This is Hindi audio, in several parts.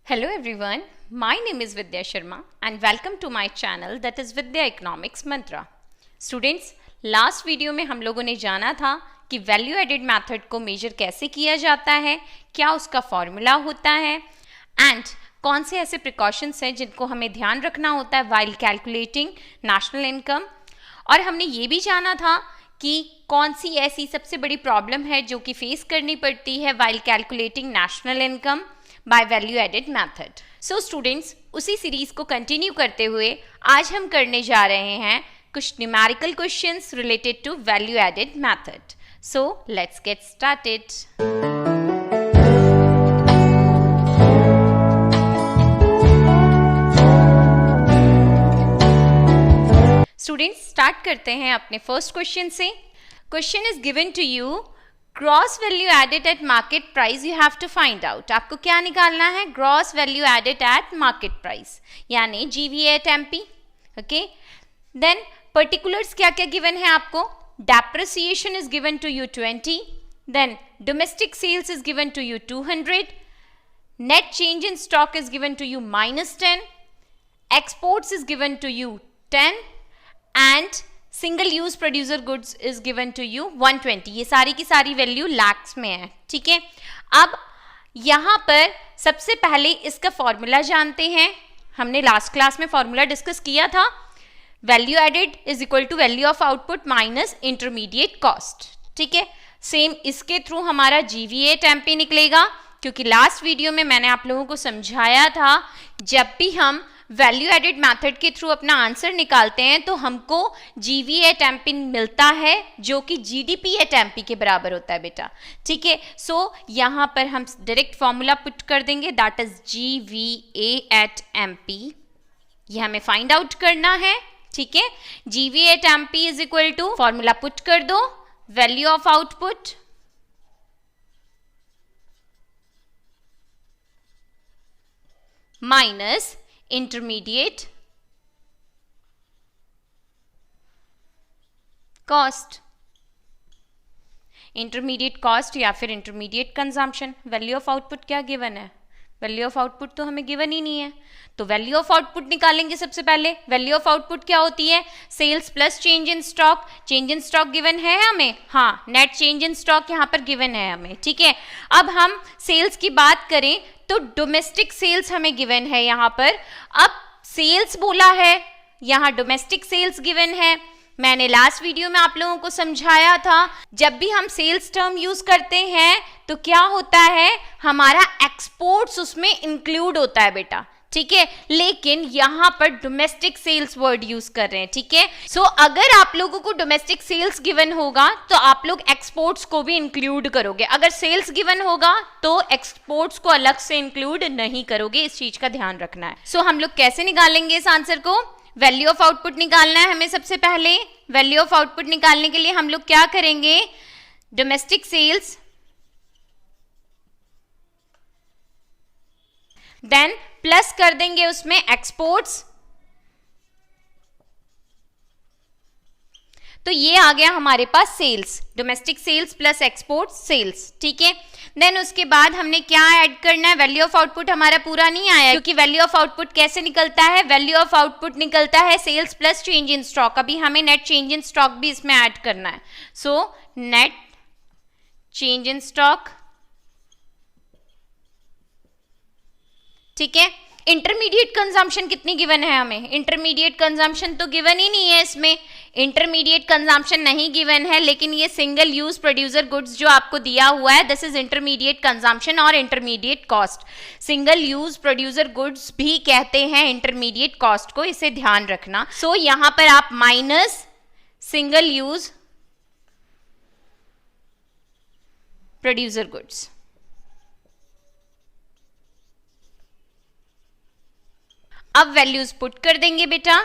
Hello everyone, my name is Vidya Sharma and welcome to my channel that is Vidya Economics Mantra. Students, last video में हम लोगों ने जाना था कि वैल्यू एडेड मेथड को मेजर कैसे किया जाता है, क्या उसका फॉर्मूला होता है एंड कौन से ऐसे प्रिकॉशंस हैं जिनको हमें ध्यान रखना होता है वाइल कैलकुलेटिंग नेशनल इनकम। और हमने ये भी जाना था कि कौन सी ऐसी सबसे बड़ी प्रॉब्लम है जो कि फेस करनी पड़ती है while calculating national income by value added method. So students, उसी सीरीज को कंटिन्यू करते हुए आज हम करने जा रहे हैं कुछ numerical questions related to value added method. So let's get started. Students, start करते हैं अपने फर्स्ट क्वेश्चन से। Question is given to you, gross value added at market price you have to find out. आपको क्या निकालना है? Gross value added at market price यानी GVA at MP। Okay, then particulars क्या क्या गिवन है आपको? Depreciation is given to you 20, then domestic sales is given to you 200, net change in stock is given to you -10, exports is given to you 10 and single use producer goods is given to you 120। ये सारी की सारी वैल्यू लैक्स में है, ठीक है। अब यहां पर सबसे पहले इसका फॉर्मूला जानते हैं। हमने लास्ट क्लास में फॉर्मूला डिस्कस किया था, value added is equal to value of output minus intermediate cost, ठीक है। सेम इसके थ्रू हमारा GVA एट MP निकलेगा, क्योंकि लास्ट वीडियो में मैंने आप लोगों को समझाया था जब भी हम वैल्यू एडेड मेथड के थ्रू अपना आंसर निकालते हैं तो हमको GVA एट MP मिलता है जो कि GDP एट MP के बराबर होता है बेटा, ठीक है। सो यहां पर हम डायरेक्ट फॉर्मूला पुट कर देंगे, that is GVA at MP। ये हमें फाइंड आउट करना है, ठीक है। GVA at MP is equal to, formula put कर दो, value of output minus intermediate cost, intermediate cost या फिर intermediate consumption. Value of output क्या गिवन है? वैल्यू ऑफ आउटपुट तो हमें गिवन ही नहीं है, तो वैल्यू ऑफ आउटपुट निकालेंगे सबसे पहले। वैल्यू ऑफ आउटपुट क्या होती है? Sales plus change in stock. Change in stock given है हमें, हाँ, नेट चेंज इन स्टॉक यहाँ पर गिवन है हमें, ठीक है। अब हम सेल्स की बात करें तो डोमेस्टिक सेल्स हमें गिवन है यहाँ पर। अब सेल्स बोला है, यहाँ डोमेस्टिक सेल्स गिवन है। मैंने लास्ट वीडियो में आप लोगों को समझाया था जब भी हम सेल्स टर्म यूज करते हैं तो क्या होता है, हमारा एक्सपोर्ट्स उसमें इंक्लूड होता है बेटा, ठीक है। लेकिन यहां पर डोमेस्टिक सेल्स वर्ड यूज कर रहे हैं, ठीक है। सो अगर आप लोगों को डोमेस्टिक सेल्स गिवन होगा तो आप लोग एक्सपोर्ट्स को भी इंक्लूड करोगे, अगर सेल्स गिवन होगा तो एक्सपोर्ट्स को अलग से इंक्लूड नहीं करोगे, इस चीज का ध्यान रखना है। सो हम लोग कैसे निकालेंगे इस आंसर को? वैल्यू ऑफ आउटपुट निकालना है हमें सबसे पहले। वैल्यू ऑफ आउटपुट निकालने के लिए हम लोग क्या करेंगे? डोमेस्टिक सेल्स देन प्लस कर देंगे उसमें एक्सपोर्ट्स, तो ये आ गया हमारे पास sales, domestic sales plus export sales, ठीक है। देन उसके बाद हमने क्या ऐड करना है? वैल्यू ऑफ आउटपुट हमारा पूरा नहीं आया, क्योंकि वैल्यू ऑफ आउटपुट कैसे निकलता है? वैल्यू ऑफ आउटपुट निकलता है sales plus change in stock. अभी हमें नेट चेंज इन स्टॉक भी इसमें ऐड करना है। So net change in stock, ठीक है। इंटरमीडिएट कंजम्पशन कितनी गिवन है हमें? इंटरमीडिएट कंजम्पशन तो गिवन ही नहीं है इसमें, इंटरमीडिएट कंजम्पशन नहीं गिवन है, लेकिन ये सिंगल यूज प्रोड्यूसर गुड्स जो आपको दिया हुआ है दिस इज इंटरमीडिएट कंजम्पशन और intermediate cost. Single use producer goods भी कहते हैं इंटरमीडिएट कॉस्ट को, इसे ध्यान रखना। सो यहां पर आप minus single use producer goods, अब वैल्यूज पुट कर देंगे बेटा।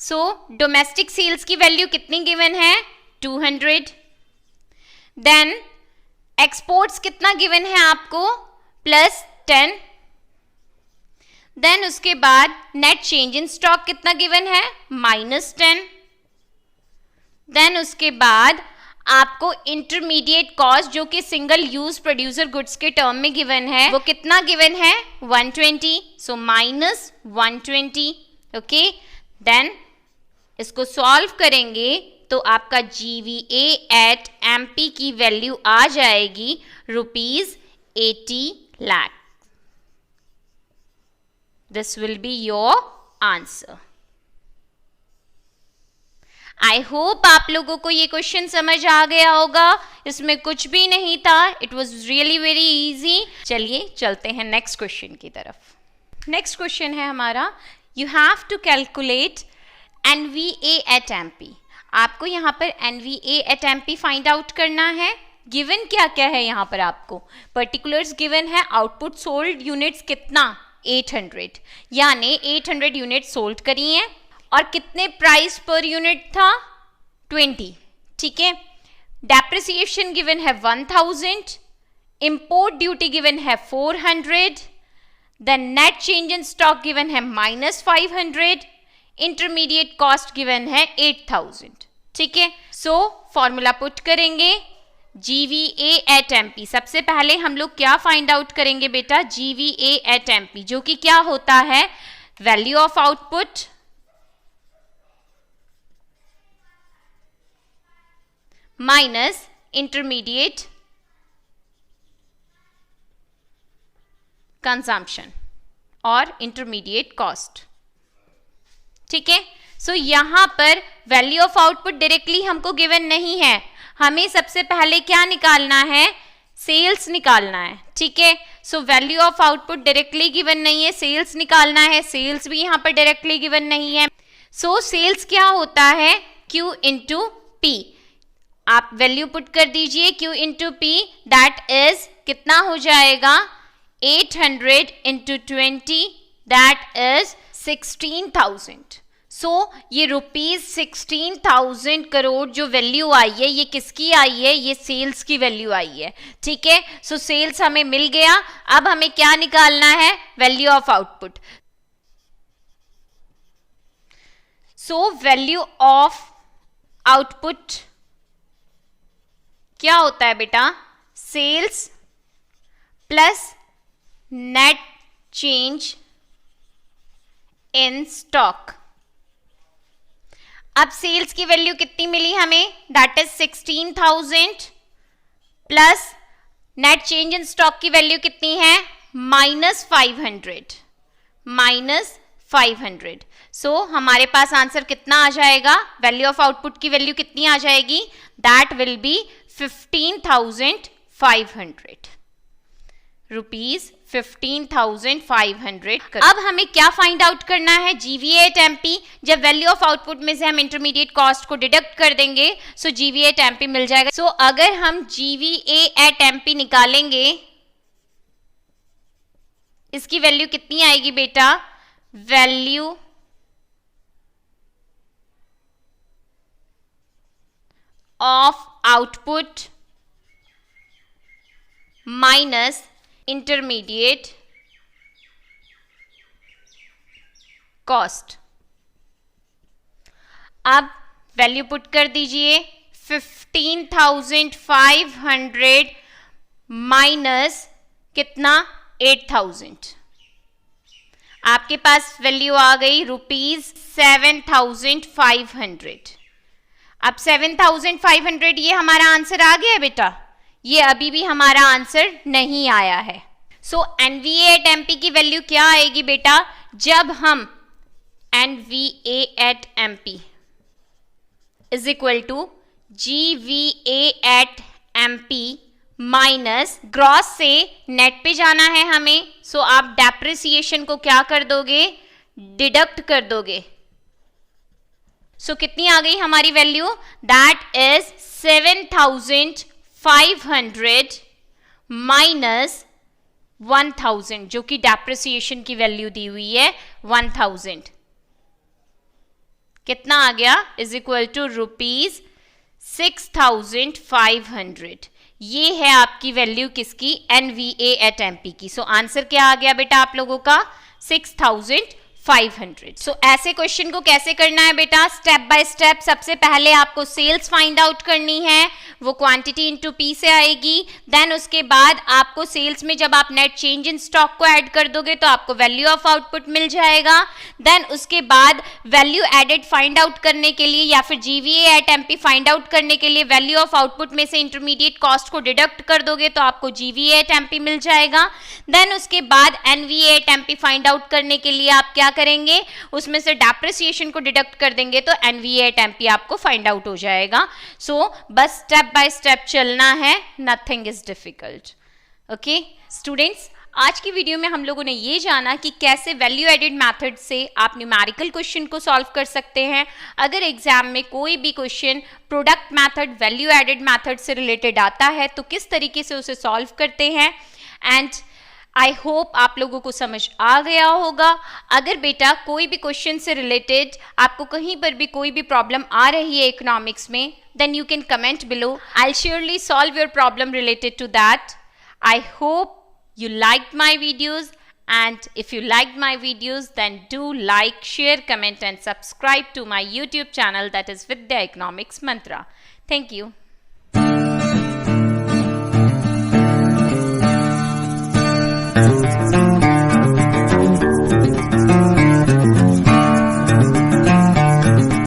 सो डोमेस्टिक सेल्स की वैल्यू कितनी गिवन है? 200। देन एक्सपोर्ट्स कितना गिवन है आपको? +10। देन उसके बाद नेट चेंज इन स्टॉक कितना गिवन है? -10। देन उसके बाद आपको इंटरमीडिएट कॉस्ट जो कि सिंगल यूज प्रोड्यूसर गुड्स के टर्म में गिवन है वो कितना गिवन है 120, सो माइनस 120. ओके, देन इसको सॉल्व करेंगे तो आपका GVA एट MP की वैल्यू आ जाएगी ₹80 lakh. This will be your answer. I hope आप लोगों को ये क्वेश्चन समझ आ गया होगा. इसमें कुछ भी नहीं था. It was really very easy. चलिए चलते हैं नेक्स्ट क्वेश्चन की तरफ. नेक्स्ट क्वेश्चन है हमारा, you have to calculate NVA at MP. आपको यहाँ पर NVA at MP find out करना है. गिवन क्या क्या है यहाँ पर आपको पर्टिकुलर्स गिवन है. आउटपुट सोल्ड यूनिट्स कितना 800, यानी 800 यूनिट सोल्ड करी हैं और कितने प्राइस पर यूनिट था 20. ठीक है. डेप्रिसिएशन गिवन है 1000, इंपोर्ट ड्यूटी गिवन है 400, then net change in stock given है -500, इंटरमीडिएट कॉस्ट गिवन है 8000. ठीक है. सो फॉर्मूला पुट करेंगे GVA एट MP. सबसे पहले हम लोग क्या फाइंड आउट करेंगे बेटा, GVA एट MP, जो कि क्या होता है value of output minus intermediate consumption और इंटरमीडिएट कॉस्ट. ठीक है. सो यहां पर वैल्यू ऑफ आउटपुट डायरेक्टली हमको गिवन नहीं है. हमें सबसे पहले क्या निकालना है, सेल्स निकालना है. ठीक है. सो value of output directly given नहीं है, सेल्स निकालना है. सेल्स भी यहां पर डायरेक्टली गिवन नहीं है. सो सेल्स क्या होता है Q इंटू P. आप वैल्यू पुट कर दीजिए Q into P, that is कितना हो जाएगा 800 इंटू 20, दैट इज 16,000. सो ये ₹16,000 करोड़ जो वैल्यू आई है ये किसकी आई है, ये सेल्स की वैल्यू आई है. ठीक है. सो सेल्स हमें मिल गया. अब हमें क्या निकालना है, value of output. So value of output क्या होता है बेटा, sales plus net change in stock. अब सेल्स की वैल्यू कितनी मिली हमें, that is 16,000 plus net change in stock की वैल्यू कितनी है -500. सो हमारे पास आंसर कितना आ जाएगा, वैल्यू ऑफ आउटपुट की वैल्यू कितनी आ जाएगी, दैट विल बी 15,500 रुपीज 15,500. अब हमें क्या फाइंड आउट करना है, GVA एट MP. जब वैल्यू ऑफ आउटपुट में से हम इंटरमीडिएट कॉस्ट को डिडक्ट कर देंगे सो GVA एट MP मिल जाएगा. सो अगर हम GVA एट MP निकालेंगे इसकी वैल्यू कितनी आएगी बेटा, value of output minus intermediate cost. अब वैल्यू पुट कर दीजिए 15,500 माइनस कितना 8,000. आपके पास वैल्यू आ गई ₹7,500. अब 7,500 ये हमारा आंसर आ गया बेटा, ये अभी भी हमारा आंसर नहीं आया है. सो NVA एट MP की वैल्यू क्या आएगी बेटा, जब हम NVA at MP is equal to GVA at MP minus gross से नेट पे जाना है हमें. सो आप डेप्रिसिएशन को क्या कर दोगे, डिडक्ट कर दोगे. सो कितनी आ गई हमारी वैल्यू, दैट इज 7,500 माइनस 1,000 जो कि डेप्रिसिएशन की वैल्यू दी हुई है 1,000. कितना आ गया, इज इक्वल टू ₹6,500. ये है आपकी वैल्यू किसकी, NVA एट MP की. सो आंसर क्या आ गया बेटा आप लोगों का 6,500. 500। सो ऐसे क्वेश्चन को कैसे करना है बेटा, स्टेप बाय स्टेप। सबसे पहले आपको सेल्स फाइंड आउट करनी है, वो क्वांटिटी इनटू पी से आएगी। देन उसके बाद आपको सेल्स में जब आप नेट चेंज इन स्टॉक को ऐड कर दोगे तो आपको वैल्यू ऑफ आउटपुट मिल जाएगा। देन उसके बाद वैल्यू एडेड फाइंड आउट करने के लिए या फिर GVA eight MP find out करने के लिए वैल्यू ऑफ आउटपुट में से इंटरमीडिएट कॉस्ट को डिडक्ट कर दोगे तो आपको जीवीए एट एमपी मिल जाएगा। देन उसके बाद NVA at MP find out करने के लिए आप क्या करेंगे, उसमें से डेप्रिसिएशन को डिडक्ट कर देंगे तो एनवीए एट एमपी आपको फाइंड आउट हो जाएगा। सो बस स्टेप बाय स्टेप चलना है, nothing is difficult. Okay students, आज की वीडियो में हम लोगों ने ये जाना कि कैसे वैल्यू एडेड मेथड से आप न्यूमेरिकल क्वेश्चन को सॉल्व कर सकते हैं। अगर एग्जाम में कोई भी question product method, value added method से रिलेटेड आता है तो किस तरीके से उसे सॉल्व करते हैं। एंड आई होप आप लोगों को समझ आ गया होगा। अगर बेटा कोई भी क्वेश्चन से रिलेटेड आपको कहीं पर भी कोई भी प्रॉब्लम आ रही है इकोनॉमिक्स में, then you can comment below. I'll surely solve your problem related to that. I hope you liked my videos, and if you liked my videos then do like, share, comment and subscribe to my YouTube channel, that is Vidya Economics Mantra. Thank you.